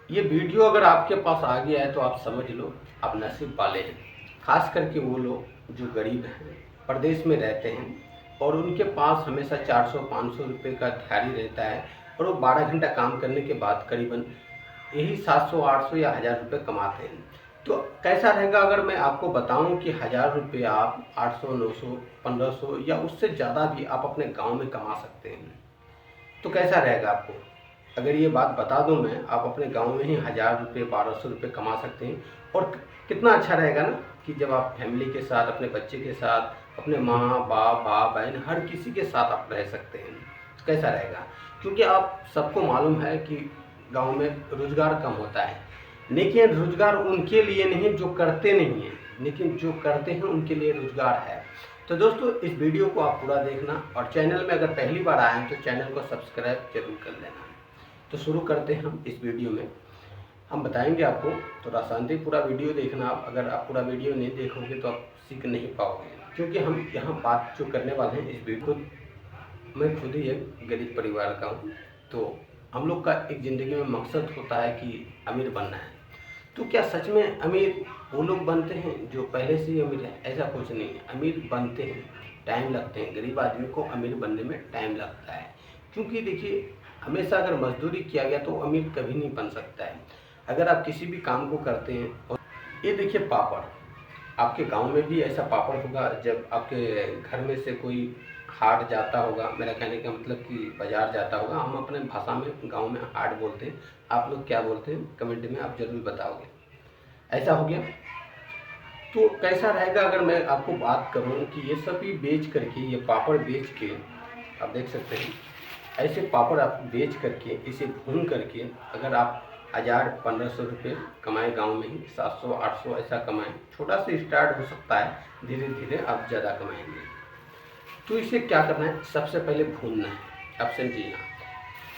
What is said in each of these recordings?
ये वीडियो अगर आपके पास आ गया है तो आप समझ लो आप नसीब वाले हैं। खास करके वो लोग जो गरीब हैं, प्रदेश में रहते हैं और उनके पास हमेशा 400-500 रुपये का दिहाड़ी रहता है और वो 12 घंटा काम करने के बाद करीबन यही 700-800 या 1000 रुपये कमाते हैं। तो कैसा रहेगा अगर मैं आपको बताऊं कि 1000 रुपये आप 800, 900, 1500 या उससे ज़्यादा भी आप अपने गांव में कमा सकते हैं। तो कैसा रहेगा आपको अगर ये बात बता दूं मैं, आप अपने गांव में ही 1000 रुपये 1200 रुपये कमा सकते हैं। और कितना अच्छा रहेगा ना कि जब आप फैमिली के साथ, अपने बच्चे के साथ, अपने माँ बाप, भाई बहन, हर किसी के साथ आप रह सकते हैं। तो कैसा रहेगा, क्योंकि आप सबको मालूम है कि गांव में रोजगार कम होता है, लेकिन रोजगार उनके लिए नहीं जो करते नहीं हैं, लेकिन जो करते हैं उनके लिए रोजगार है। तो दोस्तों इस वीडियो को आप पूरा देखना और चैनल में अगर पहली बार आए हैं तो चैनल को सब्सक्राइब जरूर कर लेना। तो शुरू करते हैं हम इस वीडियो में। हम बताएंगे आपको, थोड़ा शांति पूरा वीडियो देखना। आप अगर आप पूरा वीडियो नहीं देखोगे तो आप सीख नहीं पाओगे, क्योंकि हम यहाँ बात जो करने वाले हैं इस वीडियो, मैं खुद ही एक गरीब परिवार का हूँ। तो हम लोग का एक ज़िंदगी में मकसद होता है कि अमीर बनना है। तो क्या सच में अमीर वो लोग बनते हैं जो पहले से ही अमीर है? ऐसा कुछ नहीं है, अमीर बनते हैं, टाइम लगते हैं। गरीब आदमी को अमीर बनने में टाइम लगता है, क्योंकि देखिए हमेशा अगर मजदूरी किया गया तो अमीर कभी नहीं बन सकता है। अगर आप किसी भी काम को करते हैं, और ये देखिए पापड़, आपके गांव में भी ऐसा पापड़ होगा जब आपके घर में से कोई हाट जाता होगा, मेरा कहने का मतलब कि बाजार जाता होगा। हम अपने भाषा में गांव में हाट बोलते हैं, आप लोग क्या बोलते हैं कमेंट में आप जरूर बताओगे। ऐसा हो गया तो कैसा रहेगा अगर मैं आपको बात करूं कि ये सभी बेच करके, ये पापड़ बेच के, आप देख सकते हैं ऐसे पापड़ आप बेच करके, इसे भून करके अगर आप 1000-1500 रुपये कमाएँ गांव में ही, 700-800 ऐसा कमाएँ, छोटा से स्टार्ट हो सकता है, धीरे धीरे आप ज़्यादा कमाएंगे। तो इसे क्या करना है, सबसे पहले भूनना है। अब समझिए,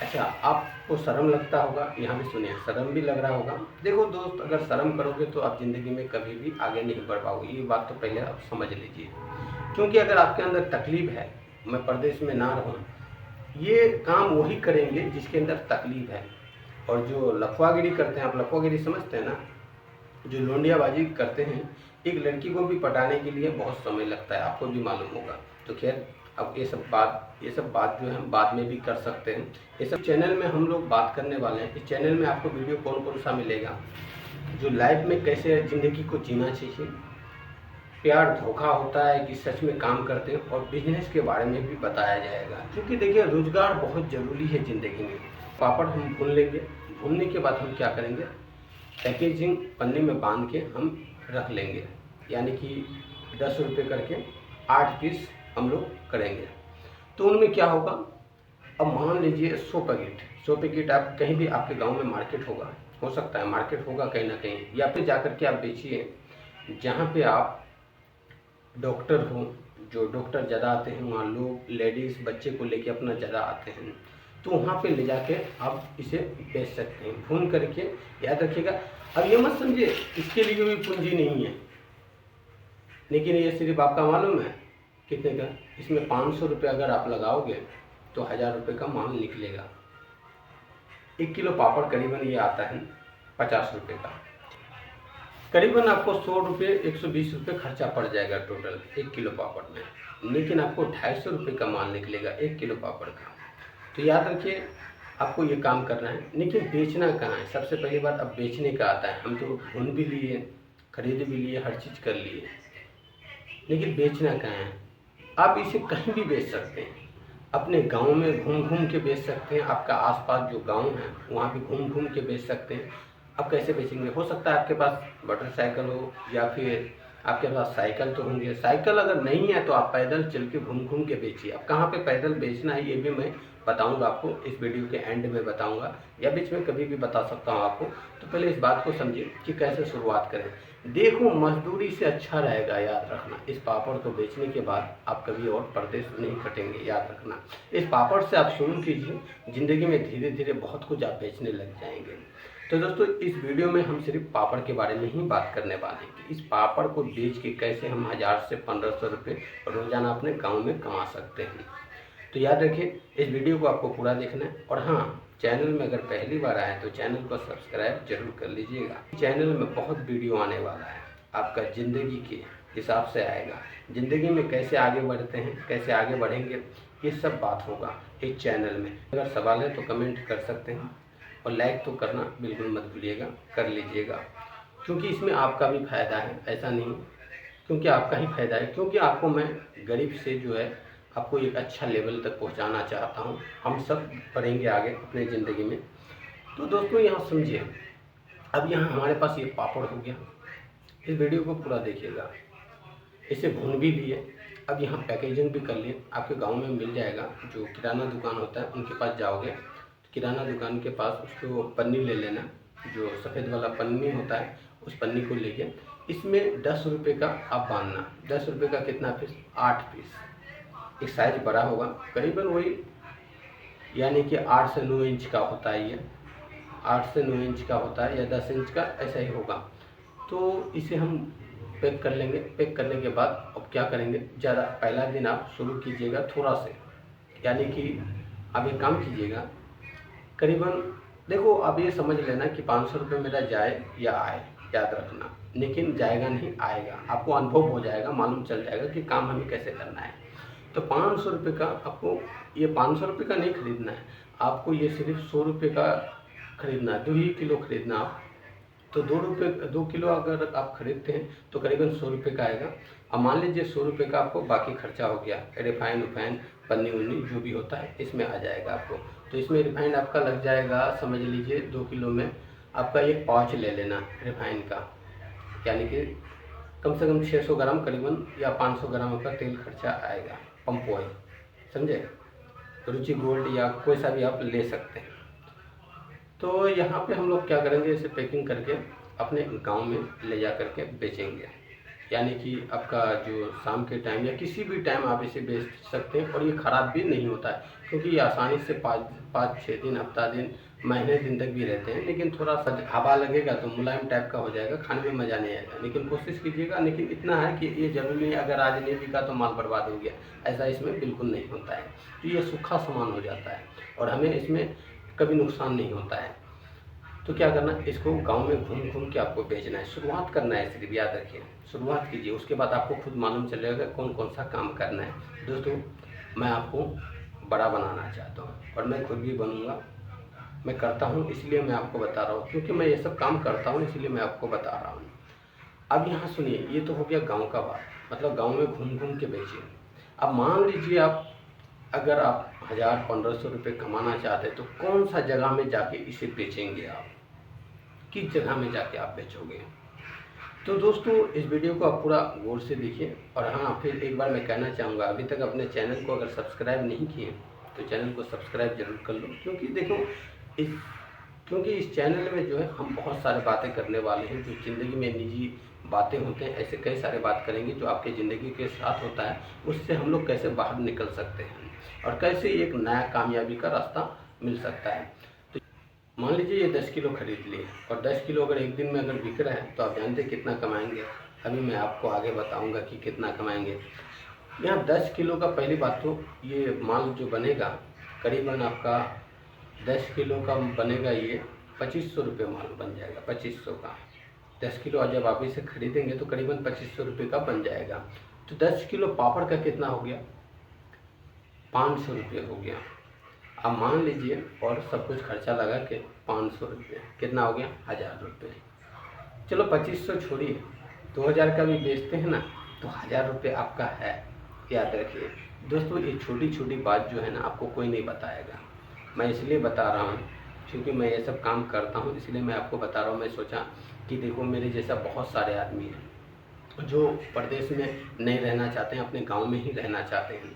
अच्छा आपको शर्म लगता होगा, यहाँ भी सुनिए, शर्म भी लग रहा होगा। देखो दोस्त, अगर शर्म करोगे तो आप ज़िंदगी में कभी भी आगे नहीं बढ़ पाओगे, ये बात तो पहले आप समझ लीजिए। क्योंकि अगर आपके अंदर तकलीफ है, मैं परदेश में ना रहूँ, ये काम वही करेंगे जिसके अंदर तकलीफ है। और जो लफवागिरी करते हैं, आप लफवागिरी समझते हैं ना, जो लोंडियाबाजी करते हैं, एक लड़की को भी पटाने के लिए बहुत समय लगता है, आपको भी मालूम होगा। तो खैर अब ये सब बात जो है हम बाद में भी कर सकते हैं। ये सब चैनल में हम लोग बात करने वाले हैं। इस चैनल में आपको वीडियो कौन कौन सा मिलेगा, जो लाइफ में कैसे ज़िंदगी को जीना चाहिए, प्यार धोखा होता है कि सच में काम करते हैं, और बिजनेस के बारे में भी बताया जाएगा। क्योंकि देखिए रोजगार बहुत ज़रूरी है ज़िंदगी में। पापड़ हम भून लेंगे, भूनने के बाद हम क्या करेंगे, पैकेजिंग पन्नी में बांध के हम रख लेंगे, यानी कि 10 रुपये करके 8 पीस हम लोग करेंगे। तो उनमें क्या होगा, अब मान लीजिए 100 पैकेट आप कहीं भी, आपके गांव में मार्केट होगा, हो सकता है मार्केट होगा कहीं ना कहीं, या फिर जाकर के आप बेचिए जहाँ पे आप डॉक्टर हो, जो डॉक्टर ज़्यादा आते हैं वहाँ लोग, लेडीज़ बच्चे को लेके अपना ज़्यादा आते हैं, तो वहाँ पे ले जाके आप इसे बेच सकते हैं भून करके। याद रखिएगा, अब ये मत समझिए इसके लिए भी पूंजी नहीं है, लेकिन ये सिर्फ आपका मालूम है कितने का, इसमें 500 रुपये अगर आप लगाओगे तो 1000 रुपये का माल निकलेगा। 1 किलो पापड़ करीबन ये आता है 50 रुपये का, करीबन आपको 100 रुपये 120 रुपये खर्चा पड़ जाएगा टोटल 1 किलो पापड़ में, लेकिन आपको 250 रुपये का माल निकलेगा 1 किलो पापड़ का। तो याद रखिए आपको ये काम करना है, लेकिन बेचना कहाँ है। सबसे पहली बात, अब बेचने का आता है, हम तो भून भी लिए, खरीद भी लिए, हर चीज़ कर लिए, लेकिन बेचना कहाँ है। आप इसे कहीं भी बेच सकते हैं, अपने गांव में घूम घूम के बेच सकते हैं, आपका आसपास जो गांव है वहाँ भी घूम घूम के बेच सकते हैं। अब कैसे बेचेंगे, हो सकता है आपके पास मोटरसाइकिल हो, या फिर आपके पास साइकिल तो होंगे। साइकिल अगर नहीं है तो आप पैदल चल के घूम घूम के बेचिए। अब कहाँ पे पैदल बेचना है ये भी मैं बताऊंगा आपको, इस वीडियो के एंड में बताऊंगा, या बीच में कभी भी बता सकता हूँ आपको। तो पहले इस बात को समझिए कि कैसे शुरुआत करें। देखो मजदूरी से अच्छा रहेगा, याद रखना, इस पापड़ को बेचने के बाद आप कभी और परदेश नहीं कटेंगे, याद रखना। इस पापड़ से आप शुरू कीजिए, ज़िंदगी में धीरे धीरे बहुत कुछ आप बेचने लग जाएंगे। तो दोस्तों इस वीडियो में हम सिर्फ पापड़ के बारे में ही बात करने वाले हैं कि इस पापड़ को बेच के कैसे हम 1000 से 1500 रुपये रोज़ाना अपने गांव में कमा सकते हैं। तो याद रखिए, इस वीडियो को आपको पूरा देखना है। और हाँ, चैनल में अगर पहली बार आए तो चैनल को सब्सक्राइब जरूर कर लीजिएगा। चैनल में बहुत वीडियो आने वाला है, आपका ज़िंदगी के हिसाब से आएगा। ज़िंदगी में कैसे आगे बढ़ते हैं, कैसे आगे बढ़ेंगे, ये सब बात होगा इस चैनल में। अगर सवाल है तो कमेंट कर सकते हैं, और लाइक तो करना बिल्कुल मत भूलिएगा, कर लीजिएगा, क्योंकि इसमें आपका भी फ़ायदा है। ऐसा नहीं, क्योंकि आपका ही फ़ायदा है, क्योंकि आपको मैं गरीब से जो है आपको एक अच्छा लेवल तक पहुंचाना चाहता हूं। हम सब बढ़ेंगे आगे अपने ज़िंदगी में। तो दोस्तों यहाँ समझिए, अब यहाँ हमारे पास ये पापड़ हो गया, इस वीडियो को पूरा देखिएगा। इसे भून भी लिए, अब यहाँ पैकेजिंग भी कर लिए। आपके गांव में मिल जाएगा, जो किराना दुकान होता है उनके पास जाओगे, किराना दुकान के पास उसको पन्नी ले लेना, जो सफ़ेद वाला पन्नी होता है उस पन्नी को लेके इसमें 10 रुपये का आप बांधना। 10 रुपये का कितना पीस? 8 पीस। एक साइज बड़ा होगा, करीबन वही यानी कि 8 से 9 इंच का होता है, ये 8 से 9 इंच का होता है, या 10 इंच का, ऐसा ही होगा। तो इसे हम पैक कर लेंगे। पैक करने के बाद अब क्या करेंगे, ज़्यादा पहला दिन आप शुरू कीजिएगा थोड़ा से, यानी कि आप एक काम कीजिएगा, करीबन देखो आप ये समझ लेना कि 500 रुपये मेरा जाए या आए, याद रखना। लेकिन जाएगा नहीं, आएगा। आपको अनुभव हो जाएगा, मालूम चल जाएगा कि काम हमें कैसे करना है। तो 500 रुपये का आपको, ये 500 रुपये का नहीं खरीदना है आपको, ये सिर्फ 100 रुपये का खरीदना है। 2 ही किलो खरीदना आप, तो 2 किलो अगर आप खरीदते हैं तो करीबन 100 रुपये का आएगा। अब मान लीजिए 100 रुपये का आपको बाकी खर्चा हो गया, रिफाइन उफाइन पन्नी उन्नी जो भी होता है इसमें आ जाएगा आपको। तो इसमें रिफाइंड आपका लग जाएगा, समझ लीजिए 2 किलो में आपका एक पाउच ले लेना रिफाइंड का, यानी कि कम से कम 600 ग्राम करीबन, या 500 ग्राम का तेल खर्चा आएगा, पंप ऑयल, समझे। रुचि गोल्ड या कोई सा भी आप ले सकते हैं। तो यहाँ पे हम लोग क्या करेंगे, इसे पैकिंग करके अपने गांव में ले जा करके बेचेंगे, यानी कि आपका जो शाम के टाइम या किसी भी टाइम आप इसे बेच सकते हैं। और ये ख़राब भी नहीं होता है, क्योंकि ये आसानी से 5-6 दिन, हफ्ता दिन, महीने दिन तक भी रहते हैं। लेकिन थोड़ा सा हवा लगेगा तो मुलायम टाइप का हो जाएगा, खाने में मज़ा नहीं आएगा। लेकिन कोशिश कीजिएगा। लेकिन इतना है कि ये ज़रूरी नहीं अगर आज नहीं बिका तो माल बर्बाद हो गया, ऐसा इसमें बिल्कुल नहीं होता है। तो ये सूखा सामान हो जाता है और हमें इसमें कभी नुकसान नहीं होता है। तो क्या करना, इसको गांव में घूम घूम के आपको बेचना है, शुरुआत करना है। सिर्फ याद रखिए, शुरुआत कीजिए, उसके बाद आपको खुद मालूम चलेगा कौन कौन सा काम करना है। दोस्तों, मैं आपको बड़ा बनाना चाहता हूँ और मैं खुद भी बनूँगा, मैं करता हूँ, इसलिए मैं आपको बता रहा हूँ, क्योंकि मैं ये सब काम करता हूँ इसलिए मैं आपको बता रहा हूँ। अब यहाँ सुनिए, ये तो हो गया गाँव का बात, मतलब गाँव में घूम घूम के बेचिए। अब मान लीजिए आप, अगर आप 1000-1500 रुपये कमाना चाहते हैं तो कौन सा जगह में जाके इसे बेचेंगे आप, किस जगह में जाके आप बेचोगे। तो दोस्तों, इस वीडियो को आप पूरा गौर से देखिए। और हाँ, फिर एक बार मैं कहना चाहूँगा, अभी तक अपने चैनल को अगर सब्सक्राइब नहीं किए तो चैनल को सब्सक्राइब जरूर कर लो, क्योंकि इस चैनल में जो है हम बहुत सारे बातें करने वाले हैं, जो ज़िंदगी में निजी बातें होते हैं, ऐसे कई सारे बात करेंगे जो आपके ज़िंदगी के साथ होता है, उससे हम लोग कैसे बाहर निकल सकते हैं और कैसे एक नया कामयाबी का रास्ता मिल सकता है। तो मान लीजिए ये 10 किलो खरीद लिए, और 10 किलो अगर एक दिन में अगर बिक रहा है तो आप जानते हैं कितना कमाएंगे। अभी मैं आपको आगे बताऊंगा कि कितना कमाएंगे। यहाँ 10 किलो का, पहली बात तो ये माल जो बनेगा करीबन आपका 10 किलो का बनेगा, ये 2500 रुपये माल बन जाएगा, 2500 का 10 किलो। और जब आप इसे खरीदेंगे तो करीबन 2500 रुपये का बन जाएगा। तो 10 किलो पापड़ का कितना हो गया, 500 रुपये हो गया। अब मान लीजिए और सब कुछ खर्चा लगा के 500 रुपये कितना हो गया, 1000 रुपये। चलो 2500 छोड़िए, 2000 का भी बेचते हैं ना, तो 1000 रुपये आपका है। याद रखिए दोस्तों, ये छोटी छोटी बात जो है ना आपको कोई नहीं बताएगा। मैं इसलिए बता रहा हूँ क्योंकि मैं ये सब काम करता हूँ, इसलिए मैं आपको बता रहा हूँ। मैं सोचा कि देखो, मेरे जैसा बहुत सारे आदमी हैं जो प्रदेश में नहीं रहना चाहते हैं, अपने गाँव में ही रहना चाहते हैं।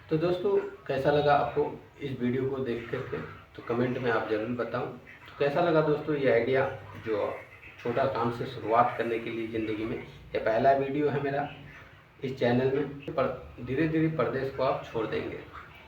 तो दोस्तों, कैसा लगा आपको इस वीडियो को देख करके, तो कमेंट में आप ज़रूर बताओ। तो कैसा लगा दोस्तों ये आइडिया, जो छोटा काम से शुरुआत करने के लिए ज़िंदगी में, ये पहला वीडियो है मेरा इस चैनल में। पर धीरे धीरे प्रदेश को आप छोड़ देंगे,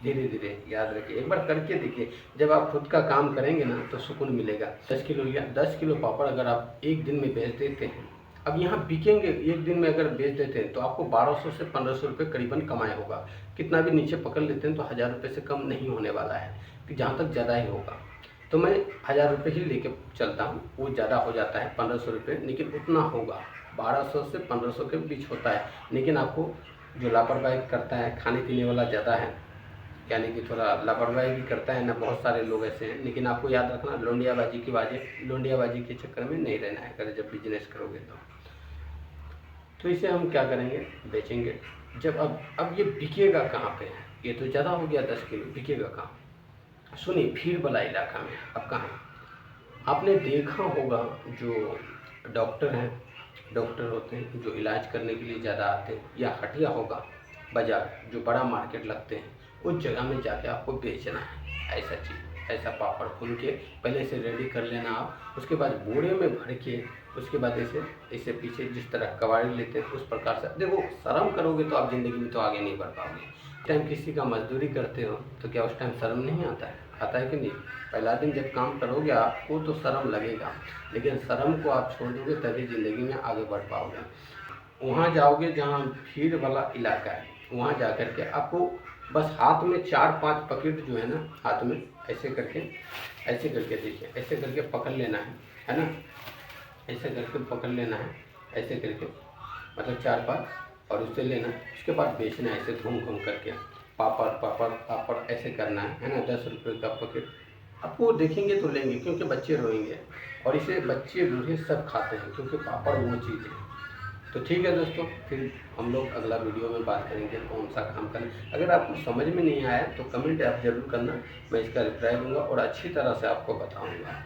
धीरे धीरे। याद रखिए, एक बार करके देखिए, जब आप खुद का काम करेंगे ना तो सुकून मिलेगा। 10 किलो या 10 किलो पापड़ अगर आप एक दिन में बेच देते हैं अब यहाँ बिकेंगे, एक दिन में अगर बेच देते हैं तो आपको 1200 से 1500 रुपये करीबन कमाया होगा। कितना भी नीचे पकड़ लेते हैं तो 1000 रुपये से कम नहीं होने वाला है, कि जहाँ तक ज़्यादा ही होगा। तो मैं 1000 रुपये ही लेके चलता हूँ, वो ज़्यादा हो जाता है 1500 रुपये, लेकिन उतना होगा 1200 से 1500 के बीच होता है। लेकिन आपको जो लापरवाही करता है, खाने पीने वाला ज़्यादा है, यानी कि थोड़ा लापरवाही भी करता है ना, बहुत सारे लोग ऐसे हैं। लेकिन आपको याद रखना, लोंडियाबाजी के चक्कर में नहीं रहना है अगर जब बिजनेस करोगे तो इसे हम क्या करेंगे, बेचेंगे। जब अब ये बिकेगा कहाँ पे है, ये तो ज़्यादा हो गया 10 किलो, बिकेगा कहाँ? सुनिए, भीड़ वाला इलाका में। अब कहाँ आपने देखा होगा, जो डॉक्टर हैं, डॉक्टर होते हैं जो इलाज करने के लिए ज़्यादा आते हैं, या हटिया होगा बाज़ार जो बड़ा मार्केट लगते हैं, उस जगह में जाके आपको बेचना है ऐसा चीज़, ऐसा पापड़ भून के पहले से रेडी कर लेना आप, उसके बाद बोरे में भर के, उसके बाद ऐसे पीछे जिस तरह कबाड़ी लेते हैं उस प्रकार से। देखो, शर्म करोगे तो आप ज़िंदगी में तो आगे नहीं बढ़ पाओगे। टाइम किसी का मजदूरी करते हो तो क्या उस टाइम शर्म नहीं आता है? आता है कि नहीं? पहला दिन जब काम करोगे आपको तो शर्म लगेगा, लेकिन शर्म को आप छोड़ दोगे तभी ज़िंदगी में आगे बढ़ पाओगे। वहाँ जाओगे जहाँ भीड़ वाला इलाका है, वहाँ जा कर के आपको बस हाथ में 4-5 पैकेट जो है ना, हाथ में ऐसे करके देखिए, ऐसे करके पकड़ लेना है ना, ऐसे करके पकड़ लेना है, ऐसे करके मतलब 4-5, और उससे लेना, उसके बाद बेचना है ऐसे घूम घूम करके, पापड़ पापड़ पापड़ ऐसे करना है ना। 10 रुपये का पैकेट आपको देखेंगे तो लेंगे, क्योंकि बच्चे रोएंगे, और इसे बच्चे बूढ़े सब खाते हैं, क्योंकि पापड़ वो चीज़ है। तो ठीक है दोस्तों, फिर हम लोग अगला वीडियो में बात करेंगे कौन सा काम करें। अगर आपको समझ में नहीं आया तो कमेंट आप ज़रूर करना, मैं इसका रिप्लाई दूंगा और अच्छी तरह से आपको बताऊंगा।